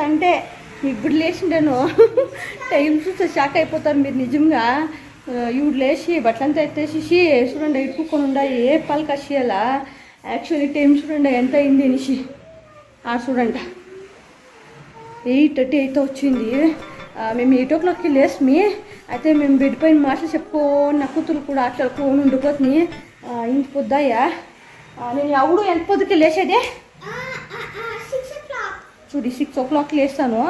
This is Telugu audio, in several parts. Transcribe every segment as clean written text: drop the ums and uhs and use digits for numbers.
సండే ఇప్పుడు లేచిండాను. టైం చూస్తే షాక్ అయిపోతారు మీరు నిజంగా. ఇవి లేచి బట్టలంతా ఎత్తేసేసి చూడండి ఇట్టుకొని ఉండ ఏ పాలు కసియాలా. యాక్చువల్లీ టైం చూడండి ఎంత అయింది అనేసి చూడండి 8:30 వచ్చింది. మేము 8 o'clockకి లేచి అయితే మేము బెడ్ పైన మాటలు చెప్పుకొని నా కూతురు కూడా ఆటలుకొని ఉండిపోతుంది. ఇంటి పొద్దాయా నేను ఎవడు ఎంత పొద్దుకి లేచేదే చూడి 6 o'clock లేస్తాను.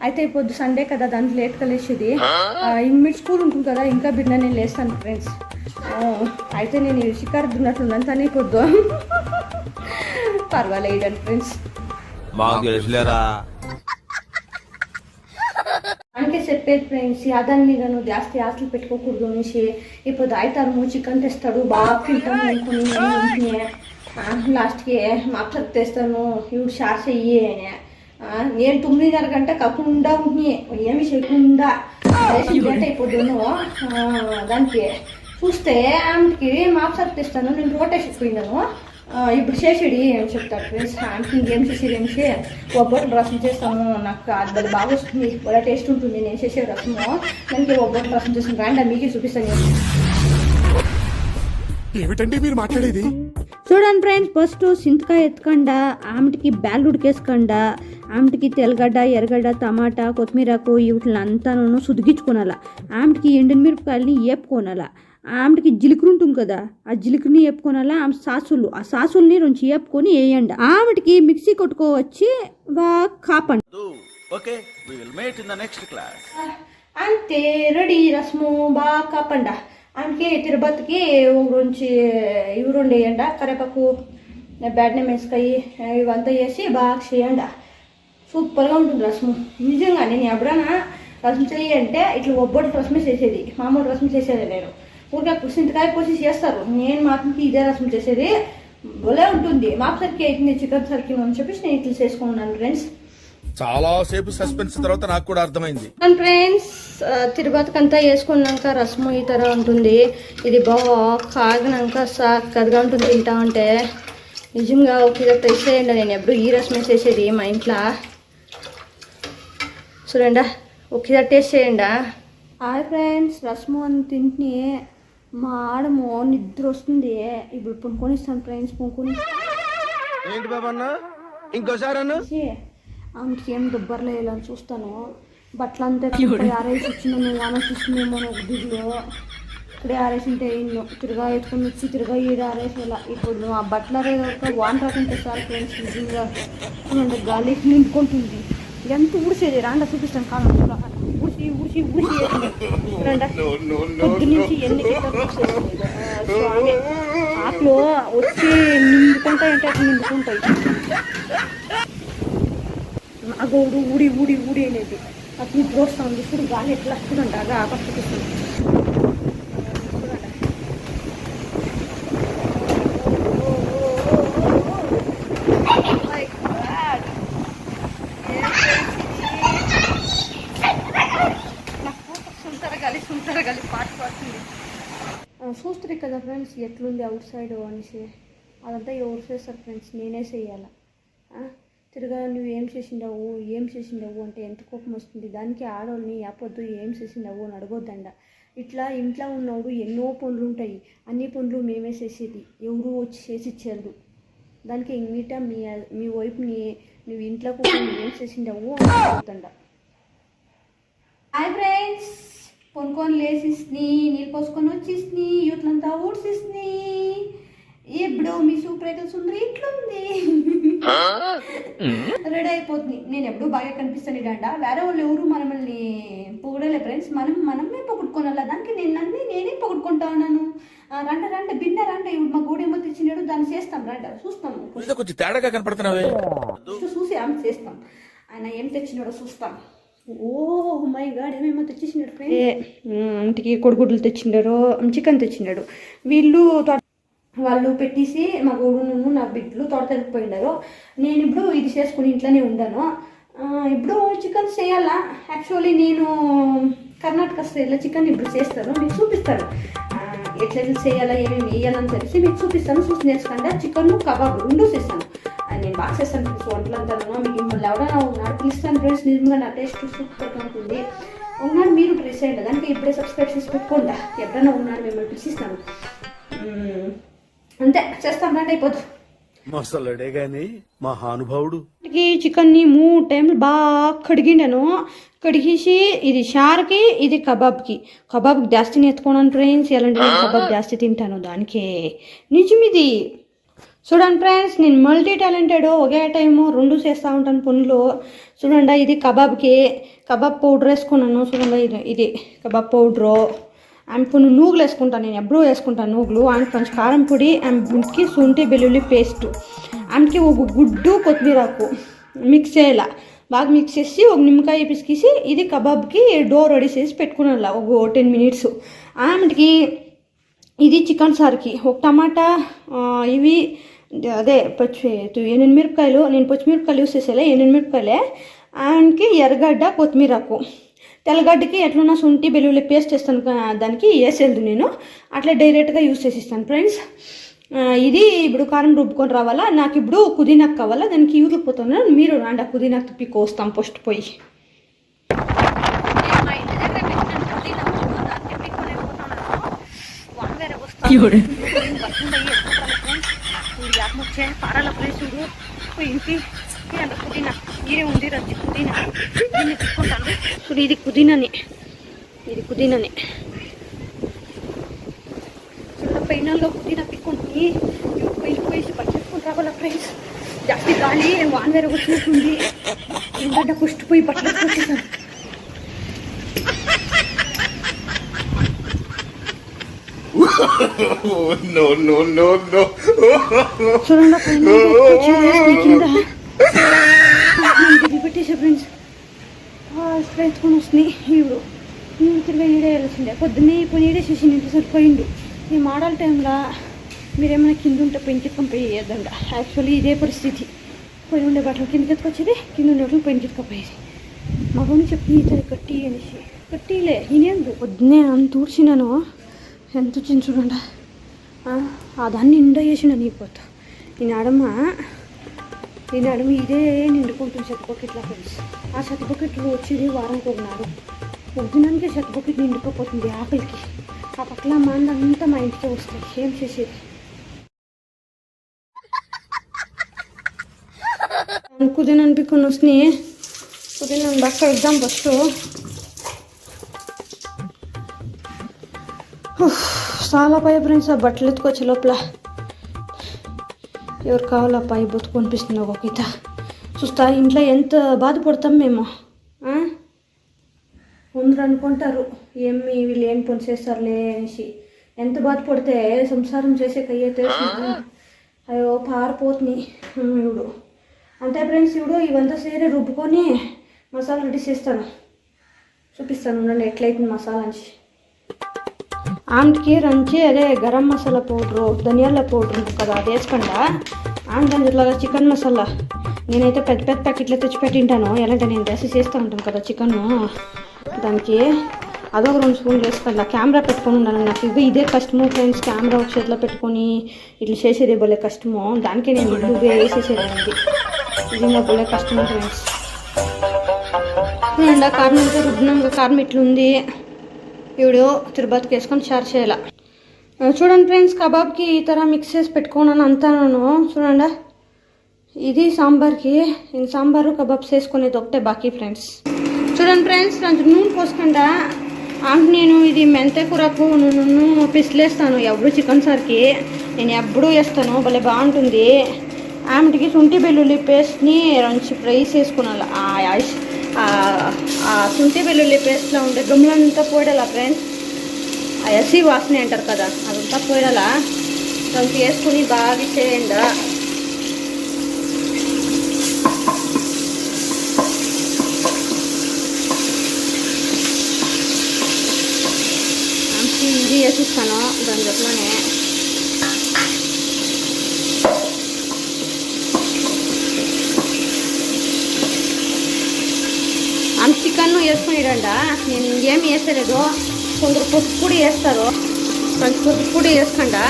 అయితే పొద్దు సండే కదా దానికి లేట్గా లేచేది. మీరు స్కూల్ ఉంటుంది కదా ఇంకా బిడ్డ నేను లేస్తాను ఫ్రెండ్స్. అయితే నేను షికారు దున్నట్లున్నాను తనే పొద్దు పర్వాలేదండి ఫ్రెండ్స్. అందుకే చెప్పేది ఫ్రెండ్స్ అదాన్ని నేను జాస్తి ఆశలు పెట్టుకోకూడదు అనేసి. ఇప్పుడు ఆయితారు చికెన్ తెస్తాడు బాగా తింటాను అనుకుని లాస్ట్కి మాట్లాడి తెస్తాను ఇవి షార్ట్స్ అయ్యి నేను 9:30 గంట కాకుండా ఉంటున్నాయి ఏమి చేయకుండా లేట్ అయిపోతాను. దానికి చూస్తే ఆమెకి మాప్సార్ తెస్తాను నేను రోటేసి పోయినాను. ఇప్పుడు చేసేది ఏమి చెప్తాడు ఫ్రెండ్స్. ఆమెకి ఇంకేం చేసేది ఏమిసి ఒబ్బట్లు రసం చేస్తాము. నాకు అది బాగా వస్తుంది బాగా టేస్ట్ ఉంటుంది నేను చేసే రసము. దానికి ఒబ్బట్లు రసం చేస్తాను రాండా మీకే చూపిస్తాను. ఏమిటండి మీరు మాట్లాడేది? చూడండి ఫ్రెండ్స్ ఫస్ట్ చింతకాయ ఎత్తుకండా ఆమెకి బ్యాల్ ఉడికేసుకండా ఆమెకి తెల్లగడ్డ ఎర్రగడ్డ టమాటా కొత్తిమీరకు వీటిలంతాను సుదిగించుకోనాల. ఆమెకి ఎండిన మిరపకాయలని వేపుకోనాల. ఆమెకి జిలుకురు ఉంటుంది కదా ఆ జిలుకుని వేపుకోనాల. ఆమె సాసులు ఆ సాసుల్ని 2 వేపుకొని వేయండి. ఆమెకి మిక్సీ కొట్టుకోవచ్చి బాగా కాపండి. అంతే రెడీ రసము బాగా కాపండా. ఆమెకి తిరుపతికి 2 ఇవి 2 వేయండి కరేపాకు బ్యాడ్నే మెసకాయ ఇవంతా వేసి బాగా చేయండి. సూపర్గా ఉంటుంది రసము నిజంగా. నేను ఎప్పుడైనా రసం చేయంటే ఇట్లా ఒబ్బటి రసమే చేసేది మామూలు రసం చేసేది. నేను ఊరికే చింతకాయ పోసి చేస్తారు నేను మాత్రం ఇదే రసం చేసేది భలే ఉంటుంది. మాకు సరికి అవుతుంది చికెన్ సరికి అని చెప్పేసి నేను ఇట్లా చేసుకున్నాను ఫ్రెండ్స్. చాలా సేపు సస్పెన్స్ తర్వాత నాకు కూడా అర్థమైంది ఫ్రెండ్స్. తిరుపతికి అంతా వేసుకున్నాక రసము ఈ తర ఉంటుంది. ఇది బాగా కాగినాక కదిగా ఉంటుంది తింటా ఉంటే నిజంగా ఒక టేస్ట్ చేయండి. నేను ఎప్పుడు ఈ రసమే చేసేది మా ఇంట్లో. చూడండి ఒకసారి టేస్ట్ చేయండి. హాయ్ ఫ్రెండ్స్ రసము అని తింటే మా ఆడము నిద్ర వస్తుంది. ఇప్పుడు పొనుకొని ఇస్తాను ఫ్రెండ్స్. పొనుకొని ఇంకోసారి ఆమెకి ఏం దుబ్బర్లు వేయాలని చూస్తాను. బట్టలంతా ఆరేసి వచ్చినాను ఆలోచిస్తున్నామో ఒక దిగులో ఇక్కడే ఆరేసింటే ఇల్లు తిరగా ఎత్తుకొని వచ్చి తిరగా ఈడ ఆరేసేలా. ఇప్పుడు ఆ బట్టలు ఆరేదాకా వాన్ రాకుంటే సార్ ఫ్రెండ్స్ నిజంగా చూడండి గాలికి నింపుకుంటుంది. ఎంత ఊడిసేది రాండా చూపిస్తాను కాలం ఊడిసి ఊడిసి ఊడిసి రండా పొద్దు నుంచి ఎన్ని ఆకులు వచ్చి నిండుకుంటాయి అంటే అట్లా నిండుకుంటాయి. ఆ గోడు ఊడి ఊడి ఊడి అనేది అట్లా నిద్ర వస్తుంది. ఇప్పుడు గాలి ఎట్లా వస్తుందంట అగా ఆకర్షిస్తుంది. చూస్తారు కదా ఫ్రెండ్స్ ఎట్లుంది అవుట్ సైడ్ అనేసి. అదంతా ఎవరు చేస్తారు ఫ్రెండ్స్ నేనే చెయ్యాలా. తిరగా నువ్వు ఏం చేసిండవు అంటే ఎంత కోపం వస్తుంది. దానికి ఆడవాళ్ళని యాపొద్దు ఏం చేసిండవు అని అడగొద్దండ. ఇట్లా ఇంట్లో ఉన్నవాడు ఎన్నో పనులు ఉంటాయి అన్ని పనులు మేమే చేసేది ఎవరు వచ్చి చేసి ఇచ్చేది. దానికి ఇంగిట మీ వైపుని నువ్వు ఇంట్లో కూడా ఏం చేసిండవు అని అడగొద్దండ. హాయ్ ఫ్రెండ్స్ పొనుకొని లేసిస్ని నీళ్ళు పోసుకొని వచ్చేసి యూట్లంతా ఊడ్చేసి ఇప్పుడు మీ సూపర్ సుందరి ఇట్లుంది రెడీ అయిపోతుంది. నేను ఎప్పుడు బాగా కనిపిస్తాను డాండ వేరే వాళ్ళు ఎవరు మనల్ని పొగడలే ఫ్రెండ్స్. మనమే పొగుడుకోనాల. దానికి నేనే పొగుడుకుంటా ఉన్నాను. రండ బిన్న రండ ఇప్పుడు మా గోడేమో తెచ్చినాడు దాన్ని చేస్తాం రండ చూస్తాము. కొంచెం తేడాగా కనపడుతున్నావే చూసి ఆమె చేస్తాం. ఆయన ఏం తెచ్చినాడో చూస్తాం. ఓ మై గాడ్ ఏమేమో తెచ్చేసినాడు ఫ్రెండ్స్. ఇంటికి కొడుగుడ్లు తెచ్చినారు చికెన్ తెచ్చినాడు. వాళ్ళు పెట్టేసి మా గోడును నా బిడ్డలు తోటతెరిగిపోయినారు. నేను ఇప్పుడు ఇది చేసుకుని ఇంట్లోనే ఉండాను. ఇప్పుడు చికెన్ చేయాలా. యాక్చువల్లీ నేను కర్ణాటక స్టైల్లో చికెన్ ఇప్పుడు చేస్తాను మీకు చూపిస్తాను. ఎట్లా చేయాలా ఏమేమి వేయాలని తెలిసి మీకు చూపిస్తాను. చూసి నేర్చుకుంటే చికెన్ కబాబ్ 2 చేస్తాను. నేను బాగా చేస్తాను ఫ్రెండ్స్ వంటలంతా. మీకు మళ్ళీ ఎవరైనా ఉన్నారు పిలుస్తాను ఫ్రెండ్స్, నిజంగా నా టేస్ట్ సూపర్గా ఉంటుంది. ఉన్నారు మీరు ట్రై చేయండి, దానికి ఇప్పుడే సబ్స్క్రైబ్ చేసి పెట్టుకోండి. ఎవరైనా ఉన్నారు మిమ్మల్ని పిలిచిస్తాను అంతే, చేస్తాం రండి అయిపోతుంది. మసలడే గాని మహానుభావుడు. చికెన్ని 3 టైంలు బాగా కడిగిండాను. కడిగేసి ఇది షార్కి ఇది కబాబ్కి జాస్తి ఎత్తుకున్నాను ఫ్రెండ్స్. ఎలాంటి నేను కబాబ్ జాస్తి తింటాను దానికే నిజం ఇది. చూడండి ఫ్రెండ్స్, నేను మల్టీ టాలెంటెడ్, ఒకే టైము 2 చేస్తూ ఉంటాను పనులు. చూడండి ఇది కబాబ్ పౌడర్ వేసుకున్నాను. చూడండి ఇది కబాబ్ పౌడరు. ఆమె కొన్ని నూగులు వేసుకుంటాను, నేను ఎప్పుడూ వేసుకుంటాను నూగులు. ఆమెకి కొంచెం కారం పొడి, ఆమెకి శుంఠి వెల్లుల్లి పేస్ట్, ఆమెకి ఒక గుడ్డు కొత్తిమీరాకు మిక్స్ చేయాల. బాగా మిక్స్ చేసి ఒక నిమ్మకాయ పిసికేసి ఇది కబాబ్కి డో రెడీ చేసి పెట్టుకున్నాను ఒక 10 మినిట్స్. ఆమెకి ఇది చికెన్ సార్కి ఒక టమాటా, ఇవి అదే ఎనిమిరపకాయలు, నేను పచ్చిమిరపకాయలు యూస్ చేసేలే, ఎనిమిరపకాయలే. ఆమెకి ఎర్రగడ్డ కొత్తిమీరాకు, తెల్లగడ్డకి ఎట్లున్నా శుంఠి వెల్లుల్లి పేస్ట్ చేస్తాను, దానికి వేసేది నేను అట్లా డైరెక్ట్గా యూస్ చేసిస్తాను ఫ్రెండ్స్. ఇది ఇప్పుడు కారం రుబ్బుకొని రావాలా. నాకు ఇప్పుడు పుదీనాకు కావాలా, దానికి యూట్యూబ్ పోతున్నాను. మీరు రాండి పుదీనాకు పిక్కొస్తాం ఫస్ట్ పోయి. పారాల ప్లేస్ ఇంటి పుదీనా ఇదే ఉంది రచ్చి పుదీనా దీన్ని తీసుకుంటాను. చూడు ఇది పుదీనానే చూడ పైనలో పుదీనా పిక్కుంటుంది. పోయి పట్టేసుకొని రావాల ఫ్రెండ్స్. జాస్తి గాలి వాన్ వేరే వచ్చినట్టుంది. ఎందుకంటే ఫస్ట్ పోయి పట్టేసుకొచ్చేసాను. చూడండి కింద పెట్టేసా ఫ్రెండ్స్. ఇట్లా ఎత్తుకొని వస్తున్నాయి. ఇప్పుడు నేను తిరిగా ఈడే వెళ్ళాల్సిందే. పొద్దున్నే ఇప్పుడు ఈడే చేసి ఇంటి సరిపోయిండు. ఈ మోడల్ టైంలో మీరేమైనా కింద ఉంటే పెంచుకొని పోయి వేద్దండ. యాక్చువల్లీ ఇదే పరిస్థితి. పోయి ఉండే బట్టలు కిందకి ఎత్తుకొచ్చేది, కింద ఉండే బట్టలు పైన ఎత్తుకపోయేది. మా మమ్మీ చెప్పి ఇతర కట్టి అనేసి కట్టిలే ఈయనేందు పొద్దున్నే అంత ఊడ్చినాను. ఎంత వచ్చింది చూడండి. ఆ దాన్ని నిండా చేసిన నీపోతా. ఈ నడమ ఇదే నిండుకుంటుంది చెత్త బకెట్లా ఫ్రెండ్స్. ఆ చెత్త బకెట్లు వచ్చేది వారానికి ఒకనాడు. పొద్దునానికే చెత్త బకెట్ నిండుకోపోతుంది ఆకలికి. ఆ పక్కల మందంతా మా ఇంటికే వస్తాయి. ఏం చేసేది కుదిన అనిపించుకొని వస్తున్నాయి. కుదిన బక్క ఎగ్జామ్ ఫస్ట్ చాలా పై ఫ్రెండ్స్. ఆ బట్టలు ఎత్తుకొచ్చే లోపల ఎవరు కావాలో పై బతుకు అనిపిస్తుంది ఒక ఈత. చూస్తా ఇంట్లో ఎంత బాధపడతాం మేము. అందరూ అనుకుంటారు ఏమి వీళ్ళు ఏం పని చేస్తారులే అనేసి. ఎంత బాధపడితే సంసారం చేసే కయ్యైతే అయ్యో పారిపోతుంది ఇప్పుడు. అంతే ఫ్రెండ్స్, ఇప్పుడు ఇవంతా సేరే రుబ్బుకొని మసాలా రెడీ చేస్తాను, చూపిస్తాను ఉండండి ఎట్లయితుంది మసాలా అని. ఆమెకి రంచి అదే గరం మసాలా పౌడరు, ధనియాల పౌడర్ ఉంటుంది కదా, అది వేసుకుండా ఆమె దాంట్లోగా చికెన్ మసాలా నేనైతే పెద్ద పెద్ద ప్యాకెట్లు తెచ్చిపెట్టింటాను. ఎలాంటి నేను రెసిపీ చేస్తూ ఉంటాను కదా చికెన్, దానికి అదొక 2 స్పూన్లు వేసుకుంటా. కెమెరా పెట్టుకొని ఉన్నాను. నాకు ఇదే కష్టము ఫ్రెండ్స్. కెమెరా ఒక చేతిలో పెట్టుకొని ఇట్లా చేసేది భలే కష్టము. దానికే నేను ఇల్లు వేసేసేదానికి నిజంగా భలే కష్టము ఫ్రెండ్స్. ఎండా కారం అయితే రుబ్బినాక కారం ఇట్లుంది. ఇప్పుడు తిరుపతికి వేసుకొని షేర్ చేయాల. చూడండి ఫ్రెండ్స్, కబాబ్కి ఈ తర మిక్స్ చేసి పెట్టుకున్నాను అంతాను. చూడండి ఇది సాంబార్కి. నేను సాంబారు కబాబ్స్ వేసుకునేది ఒకటే బాకీ ఫ్రెండ్స్. చూడండి ఫ్రెండ్స్, కొంచెం నూనె పోసుకుండా నేను ఇది మెంతే కూరకు నూనె పిసిలేస్తాను. ఎప్పుడు చికెన్ సార్కి నేను ఎప్పుడూ వేస్తాను, భలే బాగుంటుంది. ఆమెకి శుంఠి వెల్లుల్లి పేస్ట్ని రంచి ఫ్రై చేసుకున్నాను. ఆ శుంఠి వెల్లుల్లి పేస్ట్లో ఉండే గమ్ములంతా పోయాలా ఫ్రెండ్స్. ఆ ఎసి వాసన అంటారు కదా, అదంతా పోయాలా. దానికి వేసుకుని బాగా చేయండి. ఇది వేసిస్తాను దాని జట్లోనే. అంత చికెన్ వేసుకునిరండా. నేను ఇంకేమి వేసలేదు. కొందరు పసుపు పొడి వేస్తారు, కొంచెం పసుపు పొడి వేసుకుండా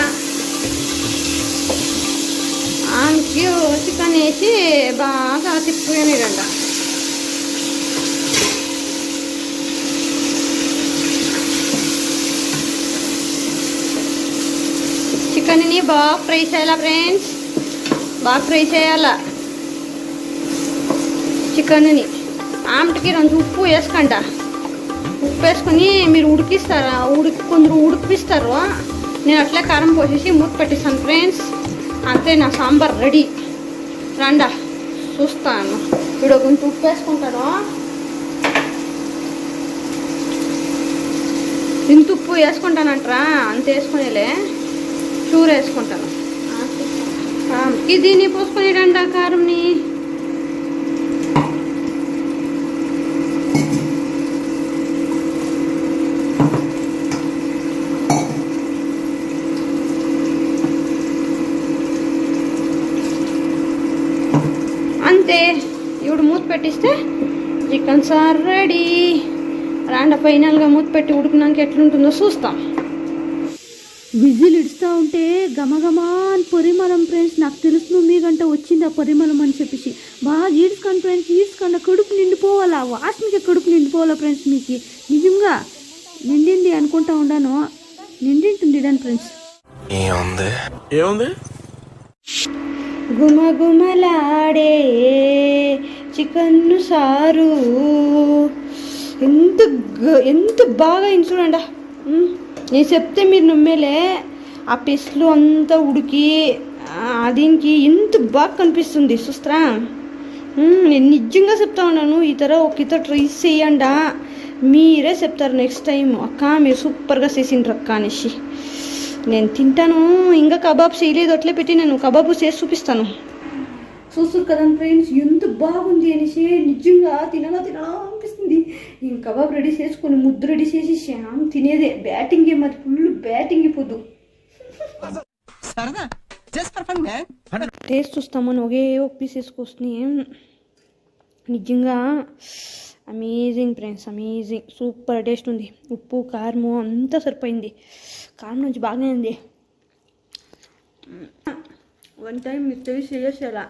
దానికి చికెన్ వేసి బాగా తిప్పుకొనిరంట. చికెన్ని బాగా ఫ్రై చేయాలా ఫ్రెండ్స్, బాగా ఫ్రై చేయాలా చికెన్ని. ఆమెకి 2 ఉప్పు వేసుకుంట, ఉప్పు వేసుకొని మీరు ఉడికిస్తారా, కొందరు ఉడికిపిస్తారు. నేను అట్లే కారం పోసేసి మూత పెట్టిస్తాను ఫ్రెండ్స్. అంతే, నా సాంబార్ రెడీ. రండా చూస్తాను. ఇప్పుడు కొంచెం ఉప్పు వేసుకుంటాను. ఇంత ఉప్పు వేసుకుంటానంటరా, అంత వేసుకునేలే, చూరు వేసుకుంటాను. దీన్ని పోసుకొని రండా కారంని. అంతే, ఇప్పుడు మూత పెట్టిస్తే చికెన్ సార్ రెడీ. రాండ ఫైనల్గా మూత పెట్టి ఉడికినాక ఎట్లుంటుందో చూస్తాం. విజిల్ ఇడుస్తూ ఉంటే గమగమా అని పరిమళం ఫ్రెండ్స్. నాకు తెలుసు మీకంటే వచ్చింది ఆ పరిమళం అని చెప్పేసి. బాగా ఈడ్చుకోండి ఫ్రెండ్స్, ఈడ్చుకోండి. కడుపు నిండిపోవాలా, వాసనకి కడుపు నిండిపోవాలా ఫ్రెండ్స్. మీకు నిజంగా నిండింది అనుకుంటా ఉన్నాను, నిండింటుంది ఫ్రెండ్స్. ఏముంది గుమగుమలాడే చికెన్ సారు ఎంత బాగా అయింది చూడండి. నేను చెప్తే మీరు నమ్మేలే. ఆ పీస్లు అంతా ఉడికి దీనికి ఎంత బాగా కనిపిస్తుంది చూస్తారా. నేను నిజంగా చెప్తా ఉన్నాను, ఒక ఇతర ట్రై చేయండి, మీరే చెప్తారు నెక్స్ట్ టైం, అక్క మీరు సూపర్గా చేసిండ్రు అక్క అనేసి. నేను తింటాను. ఇంకా కబాబ్ చేయలేదు, అట్లే పెట్టి నేను కబాబు చేసి చూపిస్తాను. చూస్తారు కదా ఫ్రెండ్స్, ఎంత బాగుంది అనేసి. నిజంగా తినాలా అనిపిస్తుంది. ఇంక కబాబ్ రెడీ చేసుకొని ముద్దు రెడీ చేసి శ్యామ్ తినేదే. బ్యాటింగ్ మరి ఫుల్ బ్యాటింగ్ ఇపోదు. టేస్ట్ చూస్తామని ఒక పీస్ వేసుకొస్తుంది. నిజంగా amazing friends, amazing, super taste ఉంది. ఉప్పు కారము అంతా సరిపోయింది. కారం నుంచి బాగానే ఉంది. 1 టైం మీరు టేస్ట్ చేసేలా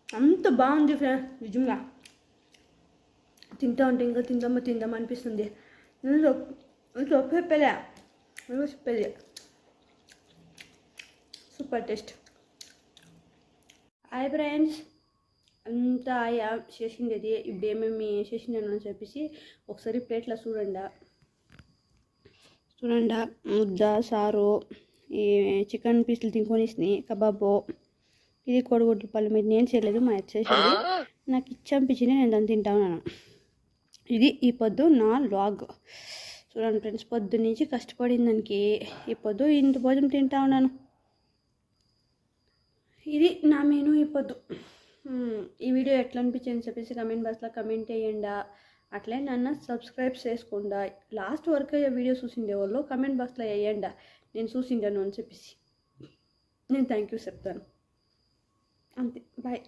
అంత బాగుంది ఫ్రెండ్స్. నిజంగా తింటా ఉంటే ఇంకా తిందామా అనిపిస్తుంది. చెప్పేలే చెప్పేది, సూపర్ టేస్ట్. హాయ్ ఫ్రెండ్స్, అంతా చేసింది అది. ఇప్పుడు ఏమేమి చేసిందని చెప్పేసి ఒకసారి ప్లేట్లో చూడండి. ముద్ద, సారు, ఈ చికెన్ పీసులు తినుకొని కబాబు, ఇది కోడిగుడ్ల పళ్ళు. మీరు నేను చేయలేదు, మా అత్త చేసేది. నాకు ఇచ్చంపించింది, నేను దాన్ని తింటా ఉన్నాను. ఇది ఈ పొద్దు నా లాగ్. చూడండి ఫ్రెండ్స్, పొద్దు నుంచి కష్టపడిన దానికి ఈ పొద్దు ఇంత భోజనం తింటా ఉన్నాను. ఇది నా మెనూ ఈ పొద్దు. ఈ వీడియో ఎట్లా అనిపించింది చెప్పేసి కమెంట్ బాక్స్లో కమెంట్ చేయండి. అట్లే నన్ను సబ్స్క్రైబ్ చేసుకోండి. లాస్ట్ వరకు వీడియో చూసిండే వాళ్ళు కమెంట్ బాక్స్లో వేయండి, నేను చూసిండాను అని చెప్పేసి. నేను థ్యాంక్ యూ చెప్తాను. అంతే, బాయ్.